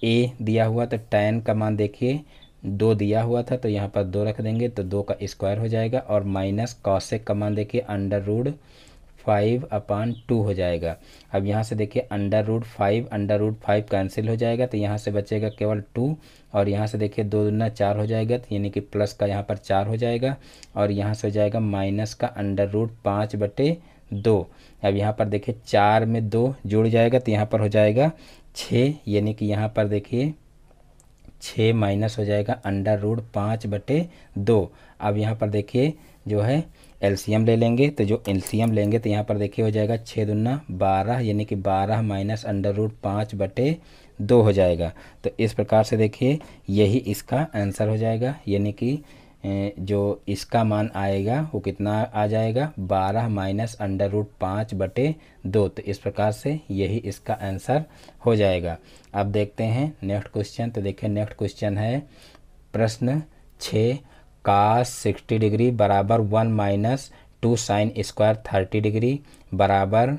ए दिया हुआ, तो tan का मान देखिए 2 दिया हुआ था तो यहाँ पर 2 रख देंगे तो 2 का स्क्वायर हो जाएगा, और माइनस कॉसेक का मान देखिए √5/2 हो जाएगा। अब यहाँ से देखिए √5 कैंसिल हो जाएगा, तो यहाँ से बचेगा केवल 2, और यहाँ से देखिए 2 दूना 4 हो जाएगा, तो यानी कि प्लस का यहाँ पर 4 हो जाएगा, और यहाँ से हो जाएगा माइनस का √5 बटे 2। अब यहाँ पर देखिए 4 में 2 जुड़ जाएगा तो यहाँ पर हो जाएगा 6, यानी कि यहाँ पर देखिए 6 माइनस हो जाएगा √5 बटे 2। अब यहाँ पर देखिए जो है एलसीएम ले लेंगे, तो जो एलसीएम लेंगे तो यहाँ पर देखिए हो जाएगा 6 दूना 12, यानी कि 12 माइनस √5 बटे 2 हो जाएगा। तो इस प्रकार से देखिए यही इसका आंसर हो जाएगा, यानी कि जो इसका मान आएगा वो कितना आ जाएगा, 12 माइनस √5 बटे 2। तो इस प्रकार से यही इसका आंसर हो जाएगा। अब देखते हैं नेक्स्ट क्वेश्चन। तो देखिए नेक्स्ट क्वेश्चन है प्रश्न 6, cos 60 डिग्री बराबर 1 - 2 sin स्क्वायर 30 डिग्री बराबर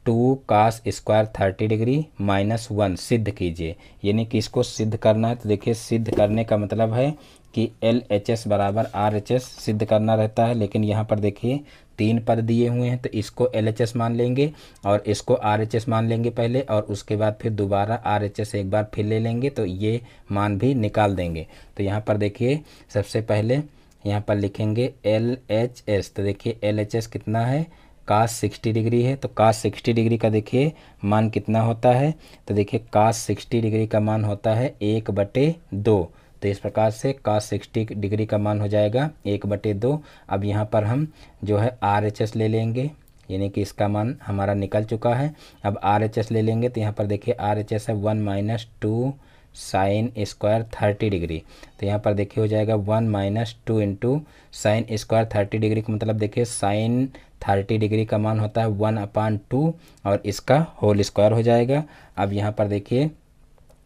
2 cos स्क्वायर 30 डिग्री माइनस 1 सिद्ध कीजिए। यानी कि इसको सिद्ध करना है। तो देखिए सिद्ध करने का मतलब है कि LHS बराबर RHS सिद्ध करना रहता है, लेकिन यहाँ पर देखिए 3 पद दिए हुए हैं तो इसको LHS मान लेंगे और इसको RHS मान लेंगे पहले, और उसके बाद फिर दोबारा RHS एक बार फिर ले लेंगे तो ये मान भी निकाल देंगे। तो यहाँ पर देखिए सबसे पहले यहाँ पर लिखेंगे LHS। तो देखिए LHS कितना है, cos 60 डिग्री है। तो cos 60 डिग्री का देखिए मान कितना होता है, तो देखिए cos 60 डिग्री का मान होता है 1/2। तो इस प्रकार से cos 60 डिग्री का मान हो जाएगा 1/2। अब यहाँ पर हम जो है RHS ले लेंगे, यानी कि इसका मान हमारा निकल चुका है। अब RHS ले लेंगे तो यहाँ पर देखिए RHS है 1 - 2 साइन स्क्वायर 30 डिग्री। तो यहाँ पर देखिए हो जाएगा 1 - 2 इंटू साइन स्क्वायर 30 डिग्री का मतलब देखिए साइन 30 डिग्री का मान होता है 1/2 और इसका होल स्क्वायर हो जाएगा। अब यहाँ पर देखिए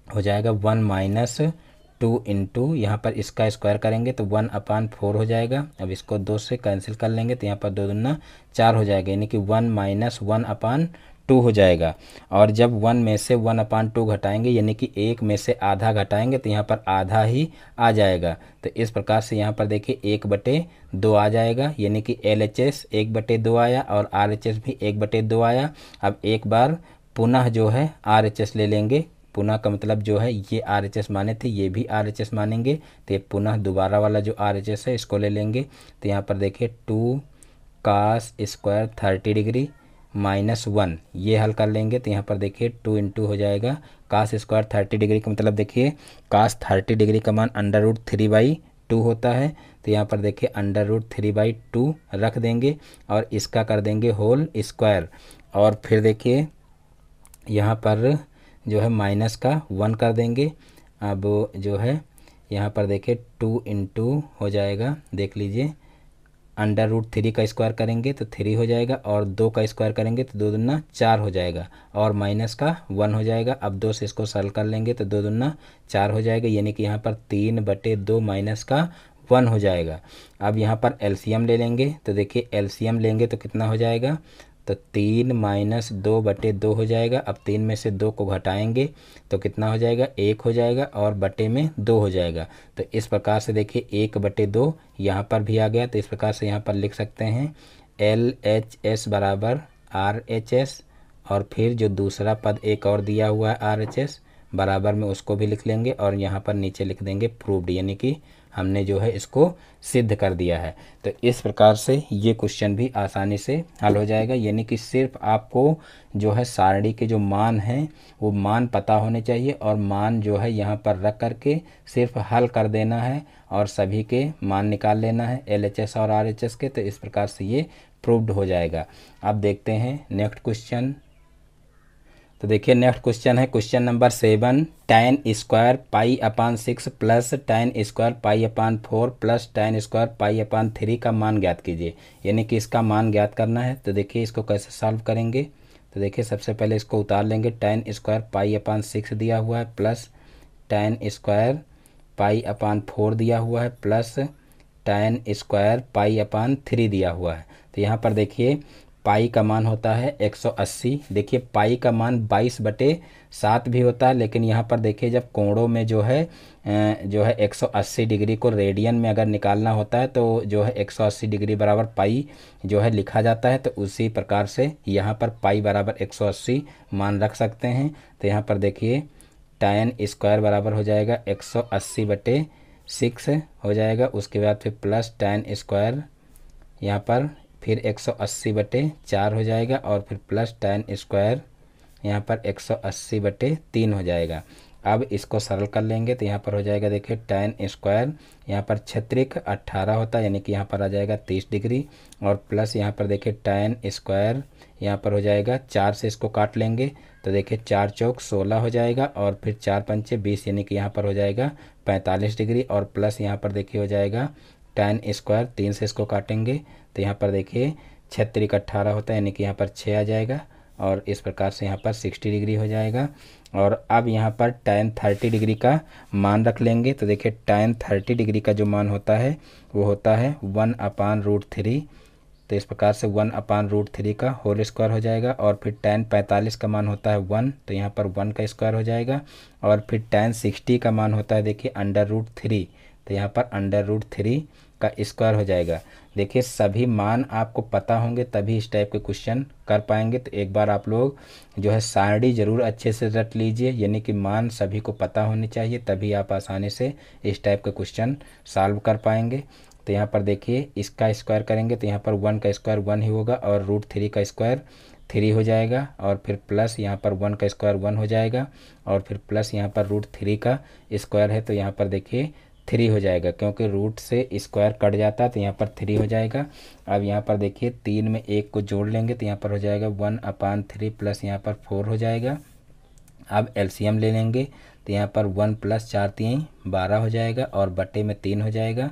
हो जाएगा 1 - 2 इंटू यहाँ पर इसका स्क्वायर करेंगे तो 1/4 हो जाएगा। अब इसको 2 से कैंसिल कर लेंगे तो यहाँ पर 2 दूना 4 हो जाएगा, यानी कि 1 - 1/2 हो जाएगा। और जब 1 में से 1/2 घटाएंगे यानी कि 1 में से आधा घटाएंगे तो यहाँ पर आधा ही आ जाएगा। तो इस प्रकार से यहाँ पर देखिए 1/2 आ जाएगा, यानी कि LHS 1/2 आया और RHS भी 1/2 आया। अब एक बार पुनः जो है RHS ले लेंगे, पुनः का मतलब जो है ये RHS माने थे ये भी RHS मानेंगे, तो ये पुनः दोबारा वाला जो RHS है इसको ले लेंगे। तो यहाँ पर देखिए 2 cos स्क्वायर 30 डिग्री माइनस 1 ये हल कर लेंगे तो यहाँ पर देखिए 2 इंटू हो जाएगा cos स्क्वायर 30 डिग्री का मतलब देखिए cos 30 डिग्री का मान √3/2 होता है। तो यहाँ पर देखिए √3/2 रख देंगे और इसका कर देंगे होल स्क्वायर, और फिर देखिए यहाँ पर जो है माइनस का 1 कर देंगे। अब जो है यहाँ पर देखिए 2 इंटू हो जाएगा, देख लीजिए √3 का स्क्वायर करेंगे तो 3 हो जाएगा और 2 का स्क्वायर करेंगे तो 2 दूना 4 हो जाएगा और माइनस का 1 हो जाएगा। अब 2 से इसको सरल कर लेंगे तो 2 दूना 4 हो जाएगा, यानी कि यहाँ पर 3/2 माइनस का 1 हो जाएगा। अब यहाँ पर LCM ले लेंगे तो देखिए LCM लेंगे तो कितना हो जाएगा, तो 3 - 2/2 हो जाएगा। अब 3 में से 2 को घटाएंगे तो कितना हो जाएगा, 1 हो जाएगा और बटे में 2 हो जाएगा। तो इस प्रकार से देखिए 1/2 यहाँ पर भी आ गया। तो इस प्रकार से यहाँ पर लिख सकते हैं LHS बराबर RHS, और फिर जो दूसरा पद एक और दिया हुआ है RHS बराबर में उसको भी लिख लेंगे और यहाँ पर नीचे लिख देंगे प्रूव्ड, यानी कि हमने जो है इसको सिद्ध कर दिया है। तो इस प्रकार से ये क्वेश्चन भी आसानी से हल हो जाएगा, यानी कि सिर्फ आपको जो है सारणी के जो मान हैं वो मान पता होने चाहिए और मान जो है यहाँ पर रख करके सिर्फ हल कर देना है और सभी के मान निकाल लेना है LHS और RHS के। तो इस प्रकार से ये प्रूव्ड हो जाएगा। अब देखते हैं नेक्स्ट क्वेश्चन। तो देखिए नेक्स्ट क्वेश्चन है question number 7, tan square π/6 plus tan square π/4 plus tan square π/3 का मान ज्ञात कीजिए। यानी कि इसका मान ज्ञात करना है। तो देखिए इसको कैसे सॉल्व करेंगे, तो देखिए सबसे पहले इसको उतार लेंगे। tan स्क्वायर π/6 दिया हुआ है प्लस tan स्क्वायर π/4 दिया हुआ है प्लस tan स्क्वायर π/3 दिया हुआ है। तो यहाँ पर देखिए पाई का मान होता है 180। देखिए पाई का मान 22/7 भी होता है, लेकिन यहाँ पर देखिए जब कोणों में जो है 180 डिग्री को रेडियन में अगर निकालना होता है तो जो है 180 डिग्री बराबर पाई जो है लिखा जाता है। तो उसी प्रकार से यहाँ पर पाई बराबर 180 मान रख सकते हैं। तो यहाँ पर देखिए tan स्क्वायर बराबर हो जाएगा 180/6 हो जाएगा। उसके बाद फिर प्लस tan स्क्वायर यहाँ पर फिर 180/4 हो जाएगा और फिर प्लस tan स्क्वायर यहाँ पर 180/3 हो जाएगा। अब इसको सरल कर लेंगे तो यहाँ पर हो जाएगा देखिए tan स्क्वायर यहाँ पर क्षेत्रिक 18 होता है, यानी कि यहाँ पर आ जाएगा 30 डिग्री और प्लस यहाँ पर देखिए tan स्क्वायर यहाँ पर हो जाएगा 4 से इसको काट लेंगे तो देखिए 4 चौक 16 हो जाएगा और फिर 4 पंचे 20, यानी कि यहाँ पर हो जाएगा 45 डिग्री और प्लस यहाँ पर देखिए हो जाएगा tan स्क्वायर 3 से इसको काटेंगे तो यहाँ पर देखिए क्षेत्रिक 18 होता है, यानी कि यहाँ पर 6 आ जाएगा और इस प्रकार से यहाँ पर 60 डिग्री हो जाएगा। और अब यहाँ पर tan 30 डिग्री का मान रख लेंगे तो देखिए tan 30 डिग्री का जो मान होता है वो होता है 1/√3 तो इस प्रकार से 1/√3 का होल स्क्वायर हो जाएगा। और फिर tan 45 का मान होता है 1, तो यहाँ पर 1 का स्क्वायर हो जाएगा। और फिर tan 60 का मान होता है देखिए √3, तो यहाँ पर √3 का स्क्वायर हो जाएगा। देखिए सभी मान आपको पता होंगे तभी इस टाइप के क्वेश्चन कर पाएंगे। तो एक बार आप लोग जो है सारणी ज़रूर अच्छे से रट लीजिए, यानी कि मान सभी को पता होने चाहिए, तभी आप आसानी से इस टाइप के क्वेश्चन सॉल्व कर पाएंगे। तो यहाँ पर देखिए इसका स्क्वायर करेंगे तो यहाँ पर 1 का स्क्वायर 1 ही होगा और √3 का स्क्वायर 3 हो जाएगा। और फिर प्लस यहाँ पर 1 का स्क्वायर 1 हो जाएगा और फिर प्लस यहाँ पर √3 का स्क्वायर है तो यहाँ पर देखिए 3 हो जाएगा, क्योंकि रूट से स्क्वायर कट जाता है तो यहाँ पर 3 हो जाएगा। अब यहाँ पर देखिए 3 में 1 को जोड़ लेंगे तो यहाँ पर हो जाएगा 1/3 प्लस यहाँ पर 4 हो जाएगा। अब एलसीएम ले लेंगे तो यहाँ पर 1 + 4 3 12 हो जाएगा और बटे में 3 हो जाएगा।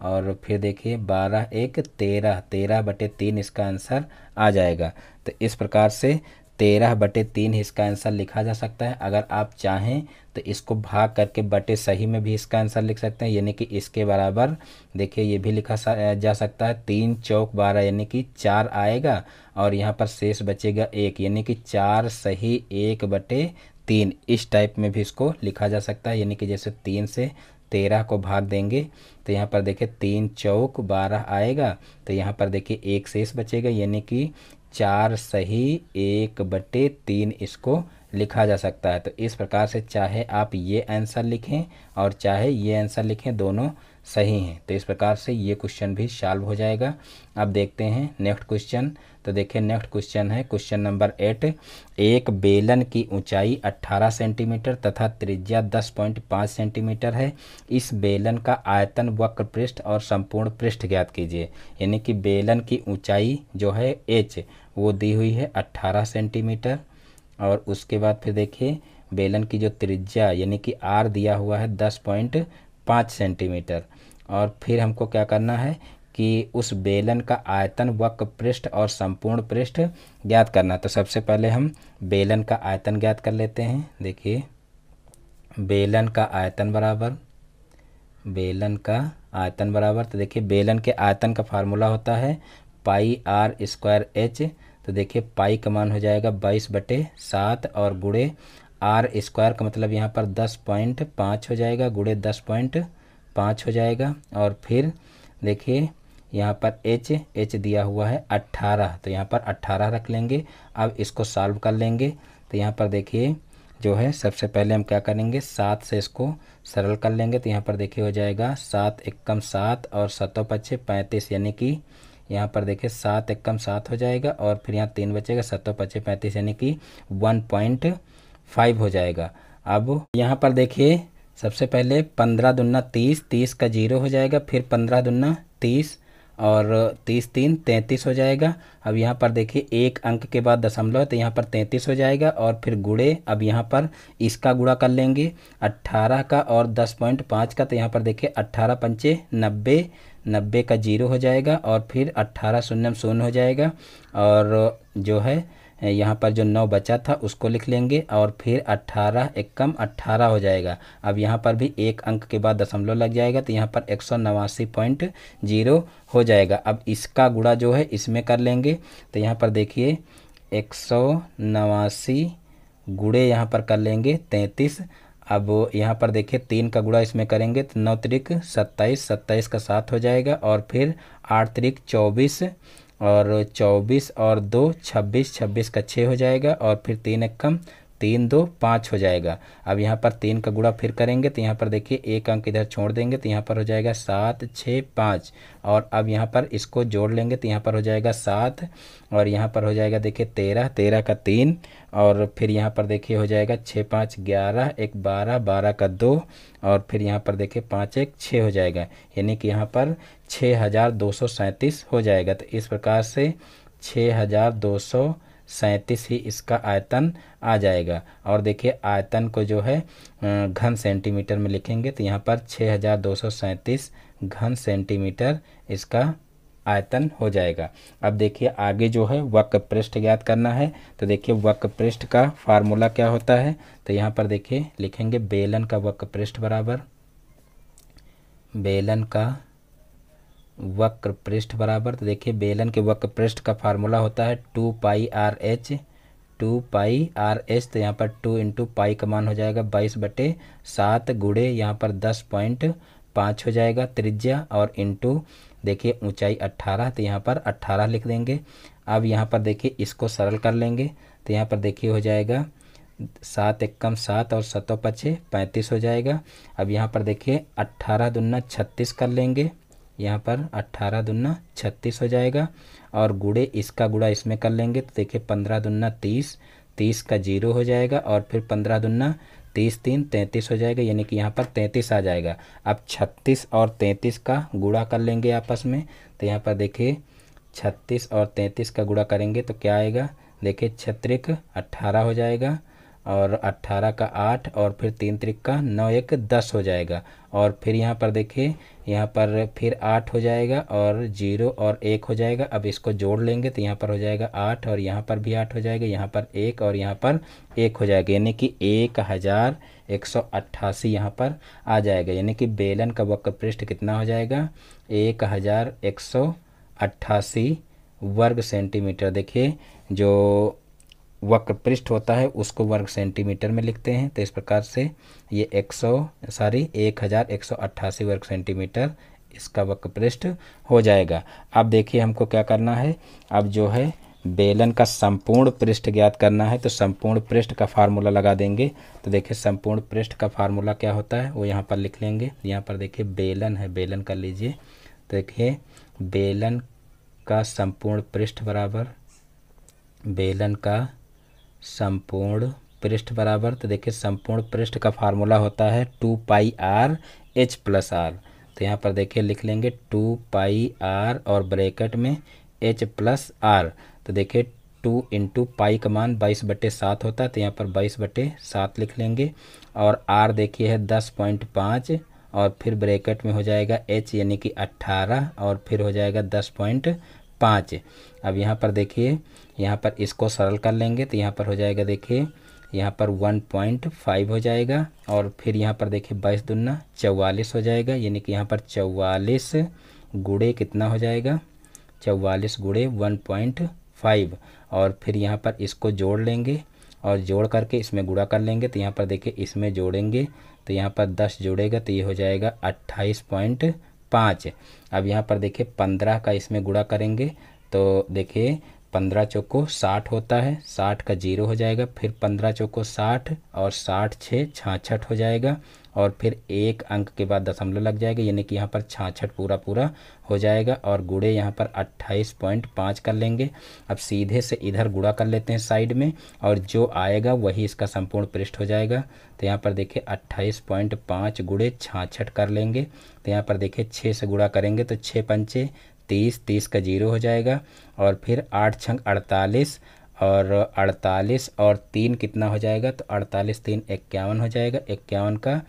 और फिर देखिए 12 1 13, 13/3 इसका आंसर आ जाएगा। तो इस प्रकार से 13/3 इसका आंसर लिखा जा सकता है। अगर आप चाहें तो इसको भाग करके बटे सही में भी इसका आंसर लिख सकते हैं, यानी कि इसके बराबर देखिए ये भी लिखा जा सकता है 3 चौक 12, यानी कि 4 आएगा और यहाँ पर शेष बचेगा 1, यानी कि 4 सही 1/3। इस टाइप में भी इसको लिखा जा सकता है, यानी कि जैसे 3 से 13 को भाग देंगे तो यहाँ पर देखिए 3 चौक 12 आएगा, तो यहाँ पर देखिए 1 शेष बचेगा, यानी कि 4 सही 1/3 इसको लिखा जा सकता है। तो इस प्रकार से चाहे आप ये आंसर लिखें और चाहे ये आंसर लिखें, दोनों सही हैं। तो इस प्रकार से ये क्वेश्चन भी सॉल्व हो जाएगा। अब देखते हैं नेक्स्ट क्वेश्चन। तो देखिए नेक्स्ट क्वेश्चन है क्वेश्चन नंबर 8। एक बेलन की ऊंचाई 18 सेंटीमीटर तथा त्रिज्या 10.5 सेंटीमीटर है। इस बेलन का आयतन, वक्र पृष्ठ और संपूर्ण पृष्ठ ज्ञात कीजिए। यानी कि बेलन की ऊंचाई जो है h वो दी हुई है 18 सेंटीमीटर और उसके बाद फिर देखिए बेलन की जो त्रिज्या यानी कि r दिया हुआ है 10.5 सेंटीमीटर। और फिर हमको क्या करना है कि उस बेलन का आयतन, वक्र पृष्ठ और संपूर्ण पृष्ठ ज्ञात करना। तो सबसे पहले हम बेलन का आयतन ज्ञात कर लेते हैं। देखिए बेलन का आयतन बराबर तो देखिए बेलन के आयतन का फार्मूला होता है πr²h। तो देखिए पाई का मान हो जाएगा 22/7 और गुणे r² का मतलब यहाँ पर 10.5 हो जाएगा, गुणे 10.5 हो जाएगा। और फिर देखिए यहाँ पर h दिया हुआ है 18, तो यहाँ पर 18 रख लेंगे। अब इसको सॉल्व कर लेंगे तो यहाँ पर देखिए जो है सबसे पहले हम क्या करेंगे 7 से इसको सरल कर लेंगे। तो यहाँ पर देखिए हो जाएगा 7 एकम 7 और 7 पच्छे 35, यानी कि यहाँ पर देखिए 7 एकम 7 हो जाएगा और फिर यहाँ 3 बचेगा, 7 पच्छे 35 यानी कि 1.5 हो जाएगा। अब यहाँ पर देखिए सबसे पहले 15 दूना 30, 30 का 0 हो जाएगा, फिर 15 दूना 30 और 30 3 33 हो जाएगा। अब यहाँ पर देखिए एक अंक के बाद दशमलव तो यहाँ पर 33 हो जाएगा और फिर गुणे, अब यहाँ पर इसका गुणा कर लेंगे 18 का और 10.5 का। तो यहाँ पर देखिए 18 पंचे 90, 90 का 0 हो जाएगा और फिर 18 शून्य 0 हो जाएगा। और जो है यहाँ पर जो 9 बचा था उसको लिख लेंगे और फिर 18 एकम 18 हो जाएगा। अब यहाँ पर भी एक अंक के बाद दशमलव लग जाएगा तो यहाँ पर 189.0 हो जाएगा। अब इसका गुणा जो है इसमें कर लेंगे तो यहाँ पर देखिए 189 गुणे यहाँ पर कर लेंगे 33। अब यहाँ पर देखिए 3 का गुणा इसमें करेंगे तो 9 त्रिक 27, 27 का 7 हो जाएगा और फिर 8 त्रिक 24 और 24 और 2 26, 26 का 6 हो जाएगा और फिर 3 एकम 3 2 5 हो जाएगा। अब यहाँ पर 3 का गुणा फिर करेंगे तो यहाँ पर देखिए एक अंक इधर छोड़ देंगे तो यहाँ पर हो जाएगा 7 6 5 और अब यहाँ पर इसको जोड़ लेंगे तो यहाँ पर हो जाएगा 7 और यहाँ पर हो जाएगा देखिए 13, 13 का 3 और फिर यहाँ पर देखिए हो जाएगा 6 5 11, 1 12, 12 का 2 और फिर यहाँ पर देखिए 5 1 6 हो जाएगा, यानी कि यहाँ पर 6237 हो जाएगा। तो इस प्रकार से 6237 ही इसका आयतन आ जाएगा। और देखिए आयतन को जो है घन सेंटीमीटर में लिखेंगे तो यहाँ पर 6237 घन सेंटीमीटर इसका आयतन हो जाएगा। अब देखिए आगे जो है वक्र पृष्ठ ज्ञात करना है। तो देखिए वक्र पृष्ठ का फार्मूला क्या होता है, तो यहाँ पर देखिए लिखेंगे बेलन का वक्र पृष्ठ बराबर बेलन का वक्र पृष्ठ बराबर, तो देखिए बेलन के वक्र पृष्ठ का फार्मूला होता है 2πr/h, 2πr/h। तो यहाँ पर 2 इंटू पाई का मान हो जाएगा 22/7 गुणे यहाँ पर 10.5 हो जाएगा त्रिज्या, और इंटू देखिए ऊंचाई 18, तो यहाँ पर 18 लिख देंगे। अब यहाँ पर देखिए इसको सरल कर लेंगे, तो यहाँ पर देखिए हो जाएगा 7 एकम 7 और 7 पछे 35 हो जाएगा। अब यहाँ पर देखिए 18 दूना 36 कर लेंगे, यहाँ पर 18 दूना 36 हो जाएगा, और गुणे इसका गुणा इसमें कर लेंगे, तो देखिए 15 दूना 30, 30 का 0 हो जाएगा, और फिर 15 दूना 30 3 33 हो जाएगा, यानी कि यहाँ पर 33 आ जाएगा। अब 36 और 33 का गुणा कर लेंगे आपस में, तो यहाँ पर देखिए 36 और 33 का गुणा करेंगे तो क्या आएगा, देखिए 6 त्रिक 18 हो जाएगा, और 18 का 8, और फिर 3 त्रिक का 9 1 10 हो जाएगा, और फिर यहाँ पर देखिए यहाँ पर फिर 8 हो जाएगा, और 0 और 1 हो जाएगा। अब इसको जोड़ लेंगे तो यहाँ पर हो जाएगा 8, और यहाँ पर भी 8 हो जाएगा, यहाँ पर 1 और यहाँ पर 1 हो जाएगा, यानी कि 1188 यहाँ पर आ जाएगा। यानी कि बेलन का वक्र पृष्ठ कितना हो जाएगा, 1188 वर्ग सेंटीमीटर। देखिए जो वक्र पृष्ठ होता है उसको वर्ग सेंटीमीटर में लिखते हैं, तो इस प्रकार से ये 1188 वर्ग सेंटीमीटर इसका वक्र पृष्ठ हो जाएगा। अब देखिए हमको क्या करना है, अब जो है बेलन का संपूर्ण पृष्ठ ज्ञात करना है, तो संपूर्ण पृष्ठ का फार्मूला लगा देंगे। तो देखिए संपूर्ण पृष्ठ का फार्मूला क्या होता है वो यहाँ पर लिख लेंगे। यहाँ पर देखिए बेलन है, बेलन कर लीजिए, तो देखिए बेलन का संपूर्ण पृष्ठ बराबर, बेलन का संपूर्ण पृष्ठ बराबर, तो देखिए संपूर्ण पृष्ठ का फार्मूला होता है 2πr/h + r। तो यहाँ पर देखिए लिख लेंगे 2πr और ब्रैकेट में h + r। तो देखिए 2 इंटू पाई का मान 22/7 होता है, तो यहाँ पर 22/7 लिख लेंगे, और r देखिए है 10.5, और फिर ब्रैकेट में हो जाएगा h यानी कि 18, और फिर हो जाएगा 10.5। अब यहाँ पर देखिए यहाँ पर इसको सरल कर लेंगे, तो यहाँ पर हो जाएगा देखिए यहाँ पर 1.5 हो जाएगा, और फिर यहाँ पर देखिए 22 दूना 44 हो जाएगा, यानी कि यहाँ पर 44 गुणे कितना हो जाएगा, 44 गुणे 1.5, और फिर यहाँ पर इसको जोड़ लेंगे, और जोड़ करके इसमें गुणा कर लेंगे, तो यहाँ पर देखिए इसमें जोड़ेंगे तो यहाँ पर 10 जोड़ेगा तो ये हो जाएगा 28.5। अब यहाँ पर देखिए 15 का इसमें गुणा करेंगे, तो देखिए 15 चौको 60 होता है, 60 का 0 हो जाएगा, फिर 15 चौको 60, और 60 6 66 हो जाएगा, और फिर एक अंक के बाद दशमलव लग जाएगा, यानी कि यहाँ पर 66 पूरा हो जाएगा, और गुणे यहाँ पर 28.5 कर लेंगे। अब सीधे से इधर गुणा कर लेते हैं साइड में, और जो आएगा वही इसका संपूर्ण पृष्ठ हो जाएगा। तो यहाँ पर देखिए 28.5 गुणे 66 कर लेंगे, तो यहाँ पर देखिए 6 से गुणा करेंगे तो 6 पंचे 30, 30 का 0 हो जाएगा, और फिर 8 छंग 48, और 48 और 3 कितना हो जाएगा, तो 48 3 51 हो जाएगा, 51 का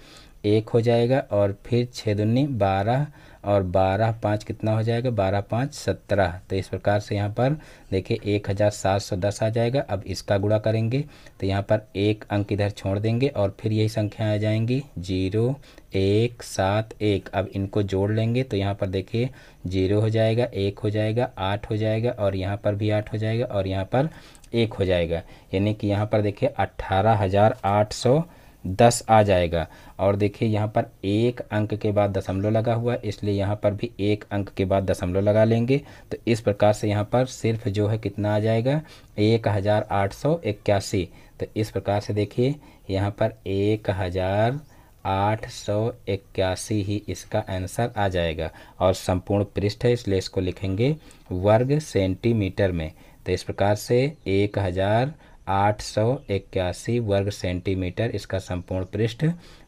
1 हो जाएगा, और फिर 6 दूनी 12, और 12 5 कितना हो जाएगा, 12 5 17। तो इस प्रकार से यहाँ पर देखिए 1710 आ जाएगा। अब इसका गुणा करेंगे तो यहाँ पर एक अंक इधर छोड़ देंगे, और फिर यही संख्या आ जाएंगी 0 1 7 1। अब इनको जोड़ लेंगे तो यहाँ पर देखिए 0 हो जाएगा, 1 हो जाएगा, 8 हो जाएगा, और यहाँ पर भी 8 हो जाएगा, और यहाँ पर 1 हो जाएगा, यानी कि यहाँ पर देखिए 18,810 आ जाएगा। और देखिए यहाँ पर एक अंक के बाद दशमलव लगा हुआ है, इसलिए यहाँ पर भी एक अंक के बाद दशमलव लगा लेंगे। तो इस प्रकार से यहाँ पर सिर्फ जो है कितना आ जाएगा, 1881। तो इस प्रकार से देखिए यहाँ पर 1881 ही इसका आंसर आ जाएगा, और संपूर्ण पृष्ठ है इसलिए इसको लिखेंगे वर्ग सेंटीमीटर में। तो इस प्रकार से 1881 वर्ग सेंटीमीटर इसका संपूर्ण पृष्ठ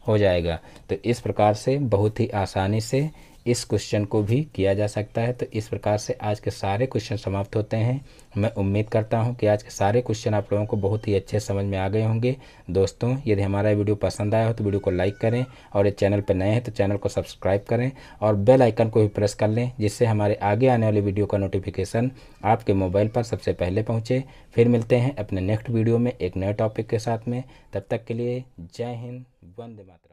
हो जाएगा। तो इस प्रकार से बहुत ही आसानी से इस क्वेश्चन को भी किया जा सकता है। तो इस प्रकार से आज के सारे क्वेश्चन समाप्त होते हैं। मैं उम्मीद करता हूं कि आज के सारे क्वेश्चन आप लोगों को बहुत ही अच्छे समझ में आ गए होंगे। दोस्तों, यदि हमारा वीडियो पसंद आया हो तो वीडियो को लाइक करें, और ये चैनल पर नए हैं तो चैनल को सब्सक्राइब करें, और बेल आइकन को भी प्रेस कर लें, जिससे हमारे आगे आने वाले वीडियो का नोटिफिकेशन आपके मोबाइल पर सबसे पहले पहुँचे। फिर मिलते हैं अपने नेक्स्ट वीडियो में एक नए टॉपिक के साथ में। तब तक के लिए जय हिंद, वंदे मातरम।